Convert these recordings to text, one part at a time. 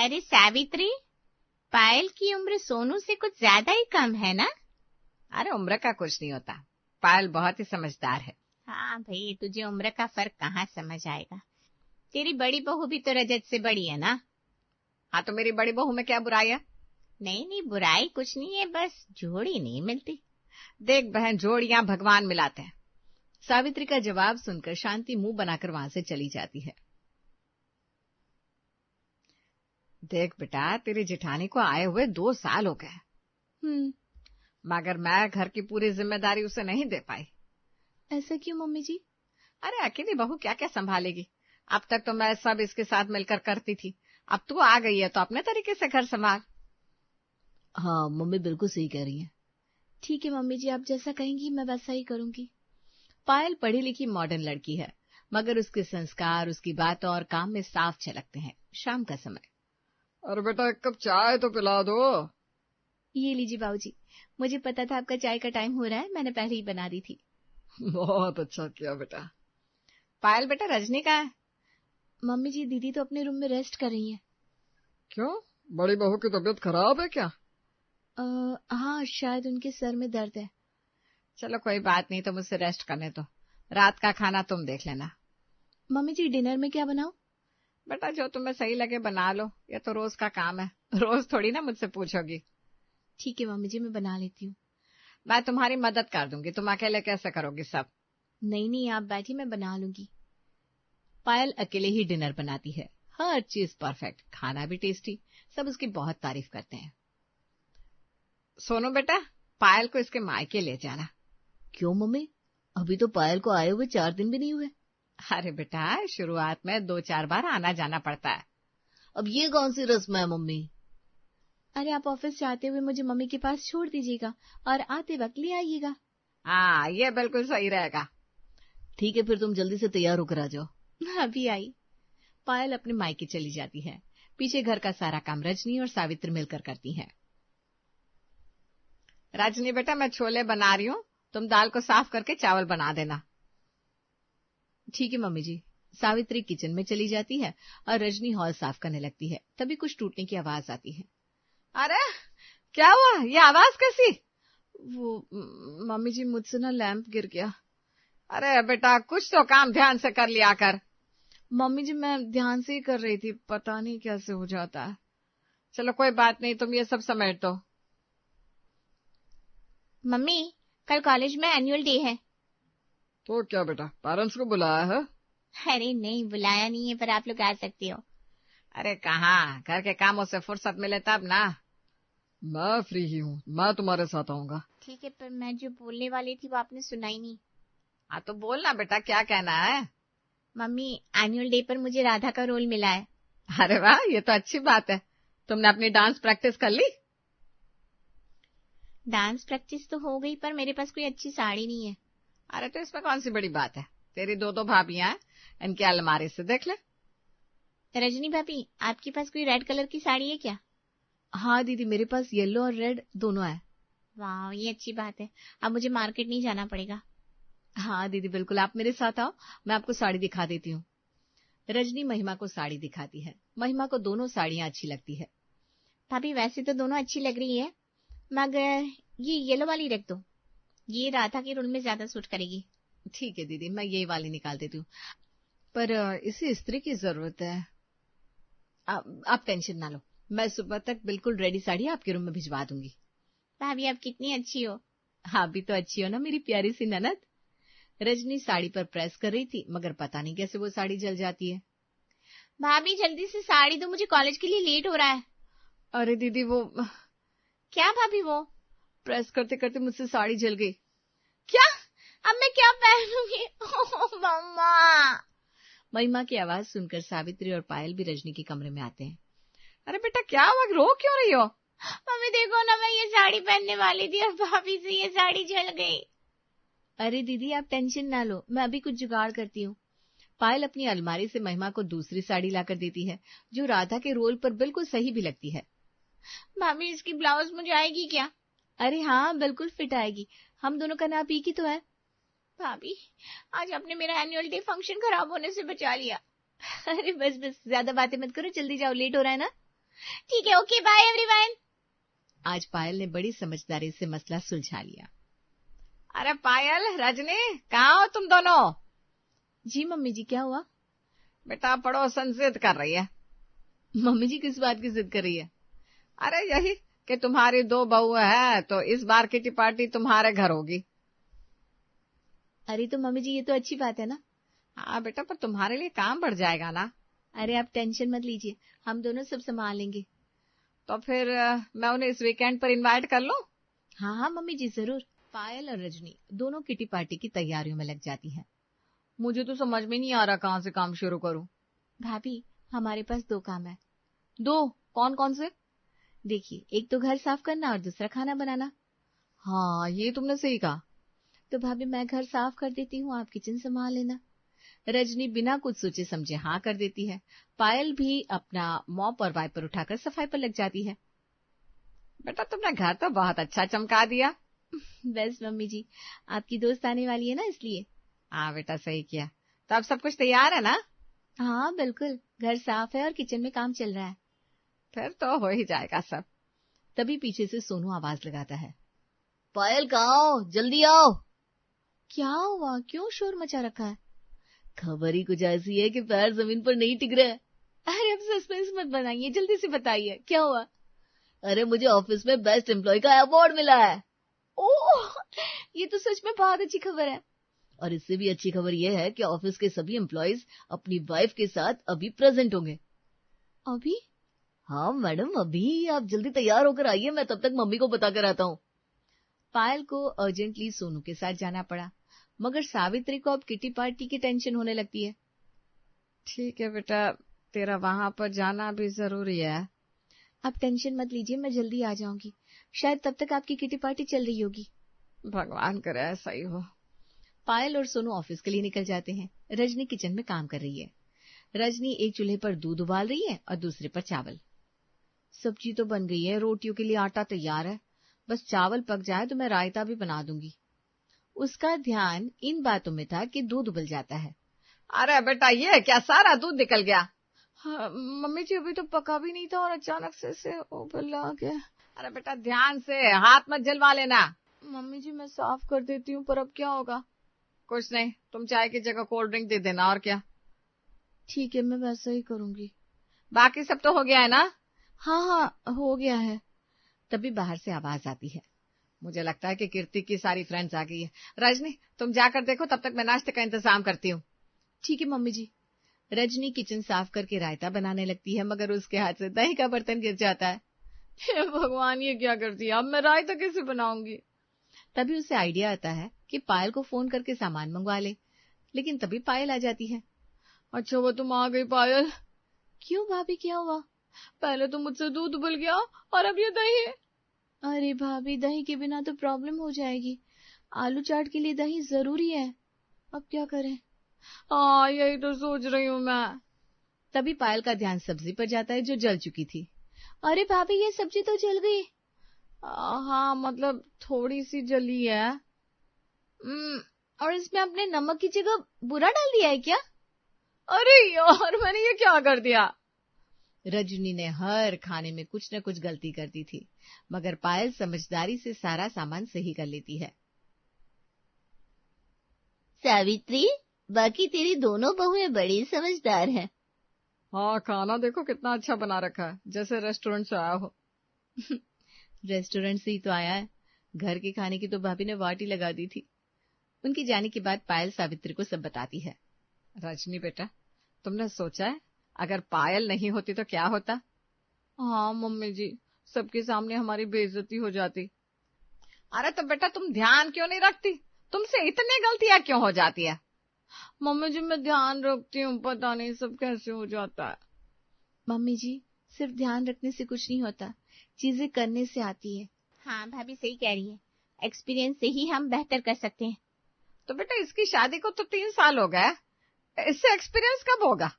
अरे सावित्री, पायल की उम्र सोनू से कुछ ज्यादा ही कम है ना? अरे उम्र का कुछ नहीं होता, पायल बहुत ही समझदार है। हाँ भाई, तुझे उम्र का फर्क कहाँ समझ आएगा। तेरी बड़ी बहू भी तो रजत से बड़ी है ना? हाँ, तो मेरी बड़ी बहू में क्या बुराई है? नहीं, बुराई कुछ नहीं है, बस जोड़ी नहीं मिलती। देख बहन, जोड़ियां भगवान मिलाते हैं। सावित्री का जवाब सुनकर शांति मुंह बनाकर वहां से चली जाती है। देख बेटा, तेरी जेठानी को आए हुए 2 साल हो गए। मगर मैं घर की पूरी जिम्मेदारी उसे नहीं दे पाई। ऐसा क्यों मम्मी जी? अरे अकेली बहू क्या क्या संभालेगी। अब तक तो मैं सब इसके साथ मिलकर करती थी, अब तू आ गई है तो अपने तरीके से घर संभाल। हाँ मम्मी बिल्कुल सही कह रही है। ठीक है मम्मी जी, आप जैसा कहेंगी मैं वैसा ही करूंगी। पायल पढ़ी लिखी मॉडर्न लड़की है, मगर उसके संस्कार, उसकी बातों और काम में साफ झलकते हैं। शाम का समय। अरे बेटा, 1 कप चाय तो पिला दो। ये लीजिए बाबूजी, मुझे पता था आपका चाय का टाइम हो रहा है, मैंने पहले ही बना दी थी। बहुत अच्छा किया बेटा। पायल बेटा, रजनी कहाँ है? मम्मी जी, दीदी तो अपने रूम में रेस्ट कर रही हैं। क्यों, बड़ी बहू की तबीयत खराब है क्या? हाँ, शायद उनके सर में दर्द है। चलो कोई बात नहीं, तो मुझसे रेस्ट करने दो। रात का खाना तुम देख लेना। मम्मी जी, डिनर में क्या बनाऊं? बेटा, जो तुम्हें सही लगे बना लो, ये तो रोज का काम है, रोज थोड़ी ना मुझसे पूछोगी। ठीक है मम्मी जी, मैं बना लेती हूँ। मैं तुम्हारी मदद कर दूंगी, तुम अकेले कैसे करोगी सब? नहीं, आप बैठी, मैं बना लूंगी। पायल अकेले ही डिनर बनाती है, हर चीज परफेक्ट, खाना भी टेस्टी, सब उसकी बहुत तारीफ करते हैं। सोनू बेटा, पायल को इसके मायके ले जाना। क्यों मम्मी, अभी तो पायल को आए हुए 4 दिन भी नहीं हुए। अरे बेटा, शुरुआत में 2-4 बार आना जाना पड़ता है। अब ये कौन सी रस्म है मम्मी? अरे आप ऑफिस जाते हुए मुझे मम्मी के पास छोड़ दीजिएगा और आते वक्त ले आइएगा। हाँ, ये बिल्कुल सही रहेगा। ठीक है, फिर तुम जल्दी से तैयार होकर आ जाओ। अभी आई। पायल अपने मायके चली जाती है। पीछे घर का सारा काम रजनी और सावित्री मिलकर करती हैं। रजनी बेटा, मैं छोले बना रही हूँ, तुम दाल को साफ करके चावल बना देना। ठीक है मम्मी जी। सावित्री किचन में चली जाती है और रजनी हॉल साफ करने लगती है। तभी कुछ टूटने की आवाज आती है। अरे क्या हुआ, ये आवाज कैसी? वो मम्मी जी, मुझसे ना लैंप गिर गया। अरे बेटा, कुछ तो काम ध्यान से कर लिया कर। मम्मी जी, मैं ध्यान से ही कर रही थी, पता नहीं कैसे हो जाता है। चलो कोई बात नहीं, तुम ये सब समेट दो। मम्मी, कल कॉलेज में एनुअल डे है। तो क्या बेटा, पेरेंट्स को बुलाया है? अरे नहीं, बुलाया नहीं है, पर आप लोग आ सकते हो। अरे कहाँ, घर के कामों से फुर्सत मिले तब ना। मैं फ्री ही हूँ, मैं तुम्हारे साथ आऊंगा। ठीक है, पर मैं जो बोलने वाली थी वो आपने सुना ही नहीं। हाँ तो बोलना बेटा, क्या कहना है? मम्मी, एनुअल डे पर मुझे राधा का रोल मिला है। अरे वाह, ये तो अच्छी बात है। तुमने अपनी डांस प्रैक्टिस कर ली? डांस प्रैक्टिस तो हो गई, पर मेरे पास कोई अच्छी साड़ी नहीं है। अरे तो इसमें कौन सी बड़ी बात है, तेरी 2 भाभियां हैं, इनके अलमारी से देख ले। रजनी भाभी, आपके पास कोई रेड कलर की साड़ी है क्या? हाँ दीदी, मेरे पास येलो और रेड दोनों है। वाह, ये अच्छी बात है, अब मुझे मार्केट नहीं जाना पड़ेगा। हाँ दीदी बिल्कुल, आप मेरे साथ आओ, मैं आपको साड़ी दिखा देती हूँ। रजनी महिमा को साड़ी दिखाती है। महिमा को दोनों साड़ियां अच्छी लगती है। भाभी, वैसे तो दोनों अच्छी लग रही है, मगर ये येलो वाली रख दो, ये राधा के रोल में ज्यादा सूट करेगी। ठीक है दीदी, मैं ये वाली निकाल देती हूँ, पर इसे इस्त्री की जरूरत है। आप टेंशन ना लो, मैं सुबह तक बिल्कुल रेडी साड़ी आपके रूम में भिजवा दूंगी। भाभी, आप कितनी अच्छी हो। हाँ भी तो अच्छी हो ना मेरी प्यारी सी ननद। रजनी साड़ी पर प्रेस कर रही थी, मगर पता नहीं कैसे वो साड़ी जल जाती है। भाभी, जल्दी से साड़ी दो, मुझे कॉलेज के लिए लेट हो रहा है। अरे दीदी, वो क्या भाभी, वो प्रेस करते करते मुझसे साड़ी जल गई। क्या? अब मैं क्या पहनूंगी? ओह मम्मा। महिमा की आवाज सुनकर सावित्री और पायल भी रजनी के कमरे में आते हैं। अरे बेटा, क्या हुआ, रो क्यों रही हो? मम्मी देखो ना, मैं ये साड़ी पहनने वाली थी और भाभी से ये साड़ी जल गई। अरे दीदी, आप टेंशन ना लो, मैं अभी कुछ जुगाड़ करती हूँ। पायल अपनी अलमारी से महिमा को दूसरी साड़ी लाकर देती है, जो राधा के रोल पर बिल्कुल सही भी लगती है। भाभी, इसकी ब्लाउज मुझे आएगी क्या? अरे हाँ, बिल्कुल फिट आएगी, हम दोनों का नाप एक ही तो है। भाभी, आज आपने मेरा एनुअल डे फंक्शन खराब होने से बचा लिया। अरे बस बस, ज्यादा बातें मत करो, जल्दी जाओ, लेट हो रहा है ना। ठीक है, ओके, बाय एवरीवन। आज पायल ने बड़ी समझदारी से मसला सुलझा लिया। अरे पायल, रजनी, कहाँ हो तुम दोनों? जी मम्मी जी, क्या हुआ? बेटा पड़ोसन जिद कर रही है। मम्मी जी किस बात की जिद कर रही है? अरे यही कि तुम्हारी 2 बहू है तो इस बार किटी पार्टी तुम्हारे घर होगी। अरे तो मम्मी जी, ये तो अच्छी बात है ना। हाँ बेटा, पर तुम्हारे लिए काम बढ़ जाएगा ना। अरे आप टेंशन मत लीजिए, हम दोनों सब संभाल लेंगे। तो फिर मैं उन्हें इस वीकेंड पर इनवाइट कर लूं? हाँ हाँ मम्मी जी, जरूर। पायल और रजनी दोनों किटी पार्टी की तैयारियों में लग जाती हैं। मुझे तो समझ में नहीं आ रहा कहाँ से काम शुरू करूं। भाभी, हमारे पास 2 काम है। 2? कौन कौन से? देखिए, एक तो घर साफ करना और दूसरा खाना बनाना। हाँ, ये तुमने सही कहा। तो भाभी, मैं घर साफ कर देती हूँ, आप किचन संभाल लेना। रजनी बिना कुछ सोचे समझे हाँ कर देती है। पायल भी अपना मॉप और वाइपर उठाकर सफाई पर लग जाती है। बेटा तुमने घर तो बहुत अच्छा चमका दिया। बस मम्मी जी, आपकी दोस्त आने वाली है ना, इसलिए। हाँ बेटा, सही किया। तो अब सब कुछ तैयार है ना? हाँ बिल्कुल, घर साफ है और किचन में काम चल रहा है। फिर तो हो ही जाएगा सब। तभी पीछे से सोनू आवाज लगाता है, पायल कहाँ हो, जल्दी आओ। क्या हुआ, क्यों शोर मचा रखा है? खबर ही कुछ ऐसी है कि पैर जमीन पर नहीं टिक रहे। अरे अब सस्पेंस मत बनाइए, जल्दी से बताइए क्या हुआ। अरे मुझे ऑफिस में बेस्ट एम्प्लॉय का अवार्ड मिला है। ओह, ये तो सच में बहुत अच्छी खबर है। और इससे भी अच्छी खबर यह है कि ऑफिस के सभी एम्प्लॉयज अपनी वाइफ के साथ अभी प्रेजेंट होंगे। अभी? हाँ मैडम, अभी। आप जल्दी तैयार होकर आइए, मैं तब तक मम्मी को बता कर आता हूँ। पायल को अर्जेंटली सोनू के साथ जाना पड़ा, मगर सावित्री को अब किटी पार्टी की टेंशन होने लगती है। ठीक है बेटा, तेरा वहां पर जाना भी जरूरी है। आप टेंशन मत लीजिए, मैं जल्दी आ जाऊंगी। शायद तब तक आपकी किटी पार्टी चल रही होगी। भगवान करे ऐसा ही हो। पायल और सोनू ऑफिस के लिए निकल जाते हैं। रजनी किचन में काम कर रही है। रजनी एक चूल्हे पर दूध उबाल रही है और दूसरे पर चावल। सब्जी तो बन गई है, रोटियों के लिए आटा तैयार है, बस चावल पक जाए तो मैं रायता भी बना दूंगी। उसका ध्यान इन बातों में था कि दूध उबल जाता है। अरे बेटा, ये क्या, सारा दूध निकल गया? हाँ, मम्मी जी अभी तो पका भी नहीं था और अचानक से उबला गया। अरे बेटा ध्यान से, हाथ मत जलवा लेना। मम्मी जी मैं साफ कर देती हूँ, पर अब क्या होगा? कुछ नहीं, तुम चाय की जगह कोल्ड ड्रिंक दे देना, और क्या। ठीक है, मैं वैसा ही करूंगी। बाकी सब तो हो गया है ना? हाँ हाँ हो गया है। तभी बाहर से आवाज आती है। मुझे लगता है कि कीर्ति की सारी फ्रेंड्स आ गई है। रजनी तुम जाकर देखो, तब तक मैं नाश्ते का इंतजाम करती हूँ। ठीक है मम्मी जी। रजनी किचन साफ करके रायता बनाने लगती है, मगर उसके हाथ से दही का बर्तन गिर जाता है। हे भगवान, ये क्या कर दिया, अब मैं रायता कैसे बनाऊंगी? तभी उसे आइडिया आता है कि पायल को फोन करके सामान मंगवा ले, लेकिन तभी पायल आ जाती है। अच्छा वो तुम आ गई पायल। क्यों भाभी, क्या हुआ? पहले तो मुझसे दूध उबल गया और अब ये दही। अरे भाभी, दही के बिना तो प्रॉब्लम हो जाएगी। आलू चाट के लिए दही जरूरी है, अब क्या करें? हाँ यही तो सोच रही हूँ मैं। तभी पायल का ध्यान सब्जी पर जाता है जो जल चुकी थी। अरे भाभी, ये सब्जी तो जल गई। हाँ मतलब थोड़ी सी जली है। और इसमें आपने नमक की जगह बुरा डाल दिया है क्या? अरे यार, मैंने ये क्या कर दिया? रजनी ने हर खाने में कुछ न कुछ गलती कर दी थी, मगर पायल समझदारी से सारा सामान सही कर लेती है। सावित्री, बाकी तेरी दोनों बहुएं बड़ी समझदार हैं। हाँ, खाना देखो कितना अच्छा बना रखा है, जैसे रेस्टोरेंट से आया हो। रेस्टोरेंट से ही तो आया है, घर के खाने की तो भाभी ने वाटी लगा दी थी। उनके जाने के बाद पायल सावित्री को सब बताती है। रजनी बेटा, तुमने सोचा है अगर पायल नहीं होती तो क्या होता? हाँ मम्मी जी, सबके सामने हमारी बेइज्जती हो जाती। अरे तो बेटा तुम ध्यान क्यों नहीं रखती? तुमसे इतनी गलतियां क्यों हो जाती है? मम्मी जी मैं ध्यान रखती हूँ, पता नहीं सब कैसे हो जाता है। मम्मी जी, सिर्फ ध्यान रखने से कुछ नहीं होता, चीजें करने से आती है। हाँ भाभी सही कह रही है, एक्सपीरियंस से ही हम बेहतर कर सकते हैं। तो बेटा इसकी शादी को तो 3 साल हो गए, इससे एक्सपीरियंस कब होगा?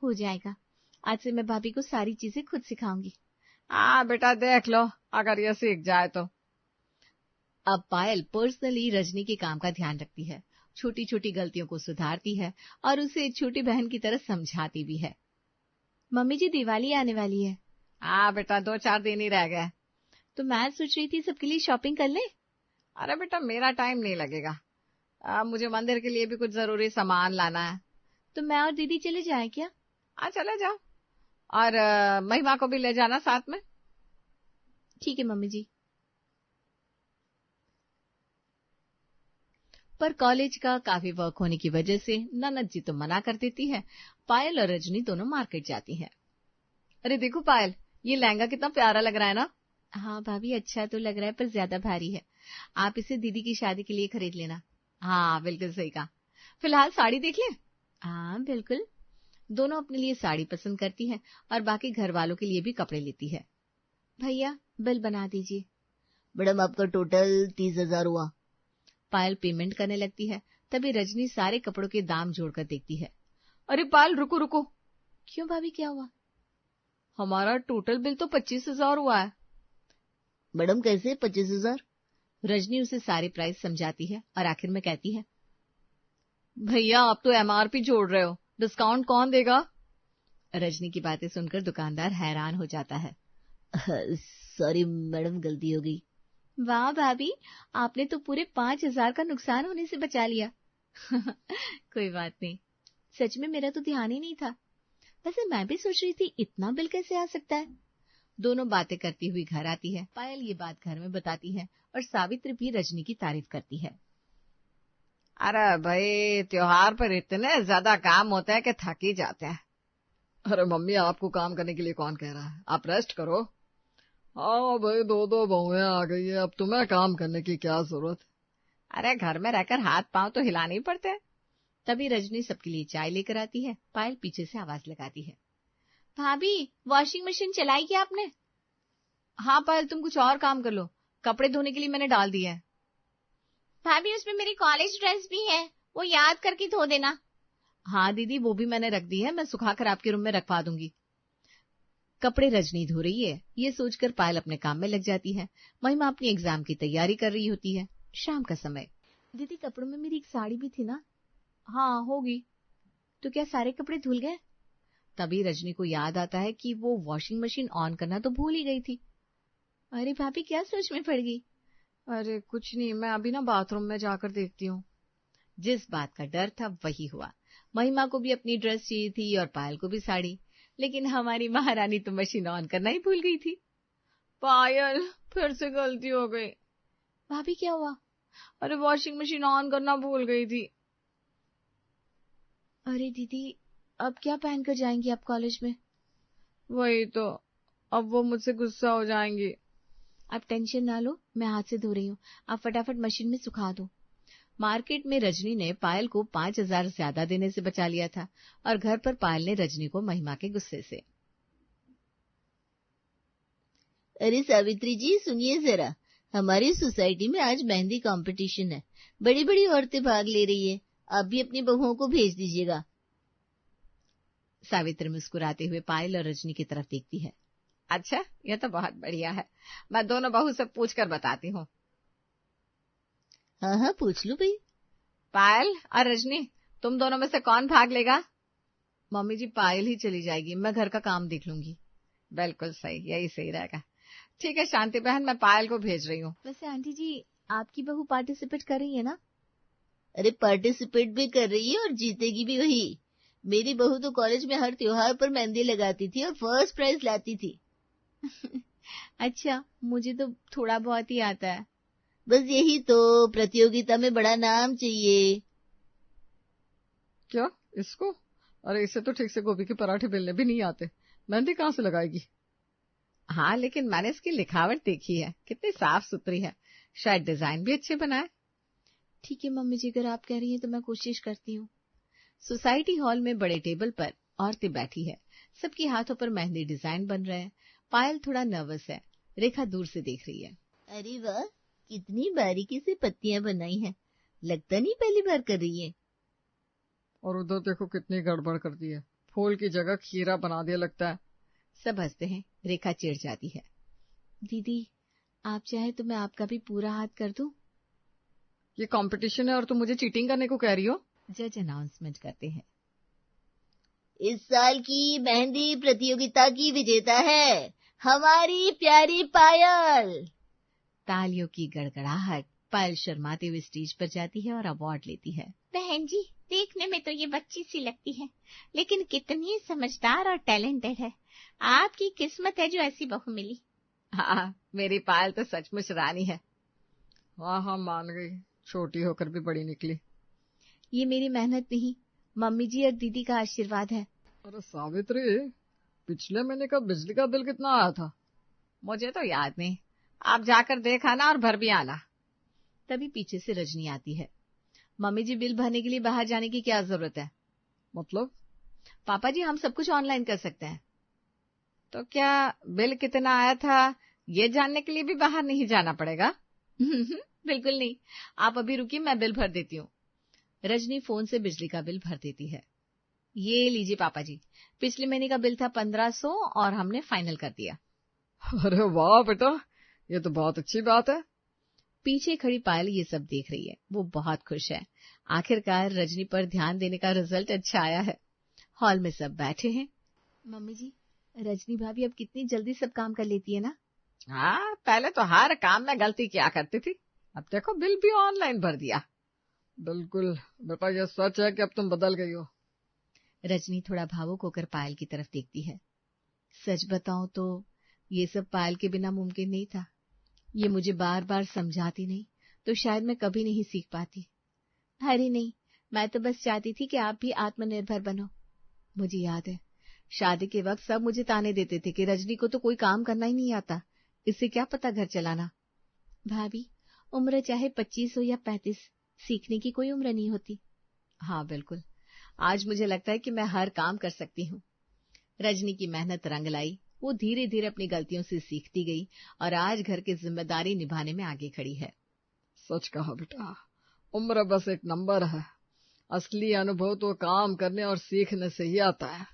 हो जाएगा, आज से मैं भाभी को सारी चीजें खुद सिखाऊंगी। हाँ बेटा देख लो, अगर ये सीख जाए तो। अब पायल पर्सनली रजनी के काम का ध्यान रखती है, छोटी छोटी गलतियों को सुधारती है और उसे एक छोटी बहन की तरह समझाती भी है। मम्मी जी दिवाली आने वाली है। हाँ बेटा, 2-4 दिन ही रह गए। तो मैं सोच रही थी सबके लिए शॉपिंग कर ले। अरे बेटा, मेरा टाइम नहीं लगेगा। मुझे मंदिर के लिए भी कुछ जरूरी सामान लाना है। तो मैं और दीदी चले जाएं क्या? चले जाओ। और महिमा को भी ले जाना साथ में। ठीक है मम्मी जी। पर कॉलेज का काफी वर्क होने की वजह से ननद जी तो मना कर देती है। पायल और रजनी दोनों मार्केट जाती हैं। अरे देखो पायल, ये लहंगा कितना प्यारा लग रहा है ना। हाँ भाभी, अच्छा तो लग रहा है पर ज्यादा भारी है। आप इसे दीदी की शादी के लिए खरीद लेना। हाँ बिल्कुल सही कहा। फिलहाल साड़ी देख ले। हाँ बिल्कुल। दोनों अपने लिए साड़ी पसंद करती है और बाकी घर वालों के लिए भी कपड़े लेती है। भैया बिल बना दीजिए। मैडम आपका टोटल 30,000 हुआ। पायल पेमेंट करने लगती है। तभी रजनी सारे कपड़ों के दाम जोड़कर देखती है। अरे पायल, रुको रुको। क्यों भाभी, क्या हुआ? हमारा टोटल बिल तो 25,000 हुआ है। मैडम कैसे 25,000? रजनी उसे सारी प्राइस समझाती है और आखिर में कहती है, भैया आप तो MRP जोड़ रहे हो, डिस्काउंट कौन देगा? रजनी की बातें सुनकर दुकानदार हैरान हो जाता है। सॉरी मैडम, गलती हो गई। वाह भाभी, आपने तो पूरे 5,000 का नुकसान होने से बचा लिया। कोई बात नहीं, सच में मेरा तो ध्यान ही नहीं था। वैसे मैं भी सोच रही थी इतना बिल कैसे आ सकता है। दोनों बातें करती हुई घर आती है। पायल ये बात घर में बताती है और सावित्री भी रजनी की तारीफ करती है। अरे भाई, त्योहार पर इतने ज्यादा काम होते हैं कि थक ही जाते हैं। अरे मम्मी, आपको काम करने के लिए कौन कह रहा है, आप रेस्ट करो। हाँ भाई, 2 बहुएं आ गई है, अब तुम्हें काम करने की क्या जरूरत। अरे घर में रहकर हाथ पांव तो हिलाने ही पड़ते हैं। तभी रजनी सबके लिए चाय लेकर आती है। पायल पीछे से आवाज लगाती है, भाभी वॉशिंग मशीन चलाई क्या आपने? हाँ पायल, तुम कुछ और काम कर लो, कपड़े धोने के लिए मैंने डाल दिए हैं। भाभी उसमें मेरी कॉलेज ड्रेस भी है, वो याद करके धो देना। हाँ दीदी, वो भी मैंने रख दी है, मैं सुखाकर आपके रूम में रखवा दूंगी। कपड़े रजनी धो रही है, ये सोचकर पायल अपने काम में लग जाती है। महिमा अपनी एग्जाम की तैयारी कर रही होती है। शाम का समय। दीदी कपड़ों में मेरी एक साड़ी भी थी ना? हाँ होगी। तो क्या सारे कपड़े धुल गए? तभी रजनी को याद आता है कि वो वॉशिंग मशीन ऑन करना तो भूल ही गई थी। अरे भाभी, क्या सोच में पड़ गई? अरे कुछ नहीं, मैं अभी ना बाथरूम में जाकर देखती हूँ। जिस बात का डर था वही हुआ। महिमा को भी अपनी ड्रेस चाहिए थी और पायल को भी साड़ी, लेकिन हमारी महारानी तो मशीन ऑन करना ही भूल गई थी। पायल, फिर से गलती हो गई। भाभी क्या हुआ? अरे वॉशिंग मशीन ऑन करना भूल गई थी। अरे दीदी, अब क्या पहनकर जाएंगी आप कॉलेज में? वही तो, अब वो मुझसे गुस्सा हो जाएंगी। आप टेंशन ना लो, मैं हाथ से धो रही हूँ, आप फटाफट मशीन में सुखा दो। मार्केट में रजनी ने पायल को 5,000 ज्यादा देने से बचा लिया था और घर पर पायल ने रजनी को महिमा के गुस्से से। अरे सावित्री जी सुनिए जरा, हमारी सोसाइटी में आज मेहंदी कंपटीशन है, बड़ी बड़ी औरतें भाग ले रही है, आप भी अपनी बहुओं को भेज दीजिएगा। सावित्री मुस्कुराते हुए पायल और रजनी की तरफ देखती है। अच्छा, यह तो बहुत बढ़िया है, मैं दोनों बहू से पूछकर बताती हूँ। हाँ हाँ पूछ लो भाई। पायल और रजनी, तुम दोनों में से कौन भाग लेगा? मम्मी जी, पायल ही चली जाएगी, मैं घर का काम देख लूंगी। बिल्कुल सही, यही सही रहेगा। ठीक है शांति बहन, मैं पायल को भेज रही हूँ। वैसे आंटी जी, आपकी बहू पार्टिसिपेट कर रही है ना? अरे पार्टिसिपेट भी कर रही है और जीतेगी भी वही। मेरी बहू तो कॉलेज में हर त्योहार पर मेहंदी लगाती थी और फर्स्ट प्राइज लाती थी। अच्छा, मुझे तो थोड़ा बहुत ही आता है। बस यही तो, प्रतियोगिता में बड़ा नाम चाहिए। क्या इसको? अरे इसे तो ठीक से गोभी के पराठे बेलने भी नहीं आते, मेहंदी कहाँ से लगाएगी? हाँ लेकिन मैंने इसकी लिखावट देखी है, कितनी साफ सुथरी है, शायद डिजाइन भी अच्छे बनाए। ठीक है मम्मी जी, अगर आप कह रही हैं तो मैं कोशिश करती हूँ। सोसाइटी हॉल में बड़े टेबल पर औरतें बैठी है, सबके हाथों पर मेहंदी डिजाइन बन रहे हैं। पायल थोड़ा नर्वस है, रेखा दूर से देख रही है। अरे वाह, कितनी बारीकी से पत्तियां बनाई हैं, लगता नहीं पहली बार कर रही है। और उधर देखो कितनी गड़बड़ कर दी है, फूल की जगह खीरा बना दिया लगता है। सब हंसते हैं, रेखा चिढ़ जाती है। दीदी आप चाहे तो मैं आपका भी पूरा हाथ कर दूं? ये कंपटीशन है और तुम मुझे चीटिंग करने को कह रही हो? जज अनाउंसमेंट करते हैं। इस साल की मेहंदी प्रतियोगिता की विजेता है हमारी प्यारी पायल। तालियों की गड़गड़ाहट। पायल शर्माते हुए स्टेज पर जाती है और अवार्ड लेती है। बहन जी, देखने में तो ये बच्ची सी लगती है, लेकिन कितनी समझदार और टैलेंटेड है। आपकी किस्मत है जो ऐसी बहू मिली। हाँ, मेरी पायल तो सचमुच रानी है। हाँ, मान गई, छोटी होकर भी बड़ी निकली। ये मेरी मेहनत नहीं, मम्मी जी और दीदी का आशीर्वाद है। अरे सावित्री, पिछले महीने का बिजली का बिल कितना आया था? मुझे तो याद नहीं, आप जाकर देख आना और भर भी आना। तभी पीछे से रजनी आती है। मम्मी जी, बिल भरने के लिए बाहर जाने की क्या जरूरत है? मतलब? पापा जी, हम सब कुछ ऑनलाइन कर सकते हैं। तो क्या बिल कितना आया था ये जानने के लिए भी बाहर नहीं जाना पड़ेगा? बिल्कुल नहीं, आप अभी रुकिए, मैं बिल भर देती हूँ। रजनी फोन से बिजली का बिल भर देती है। ये लीजिए पापा जी, पिछले महीने का बिल था 1500 और हमने फाइनल कर दिया। अरे वाह बेटा, ये तो बहुत अच्छी बात है। पीछे खड़ी पायल ये सब देख रही है। वो बहुत खुश है। आखिरकार रजनी पर ध्यान देने का रिजल्ट अच्छा आया है। हॉल में सब बैठे हैं। मम्मी जी, रजनी भाभी अब कितनी जल्दी सब काम कर लेती है ना। हाँ, पहले तो हर काम में गलती किया करती थी, अब देखो बिल भी ऑनलाइन भर दिया। बिल्कुल बेटा, ये सच है कि अब तुम बदल गई हो। रजनी थोड़ा भावुक होकर पायल की तरफ देखती है। सच बताऊं तो ये सब पायल के बिना मुमकिन नहीं था। ये मुझे बार बार समझाती नहीं तो शायद मैं कभी नहीं सीख पाती। अरे नहीं, मैं तो बस चाहती थी कि आप भी आत्मनिर्भर बनो। मुझे याद है, शादी के वक्त सब मुझे ताने देते थे कि रजनी को तो कोई काम करना ही नहीं आता, इससे क्या पता घर चलाना। भाभी, उम्र चाहे 25 हो या 35, सीखने की कोई उम्र नहीं होती। हाँ बिल्कुल, आज मुझे लगता है कि मैं हर काम कर सकती हूँ। रजनी की मेहनत रंग लाई। वो धीरे धीरे अपनी गलतियों से सीखती गई और आज घर की जिम्मेदारी निभाने में आगे खड़ी है। सच कहा बेटा, उम्र बस एक नंबर है, असली अनुभव तो काम करने और सीखने से ही आता है।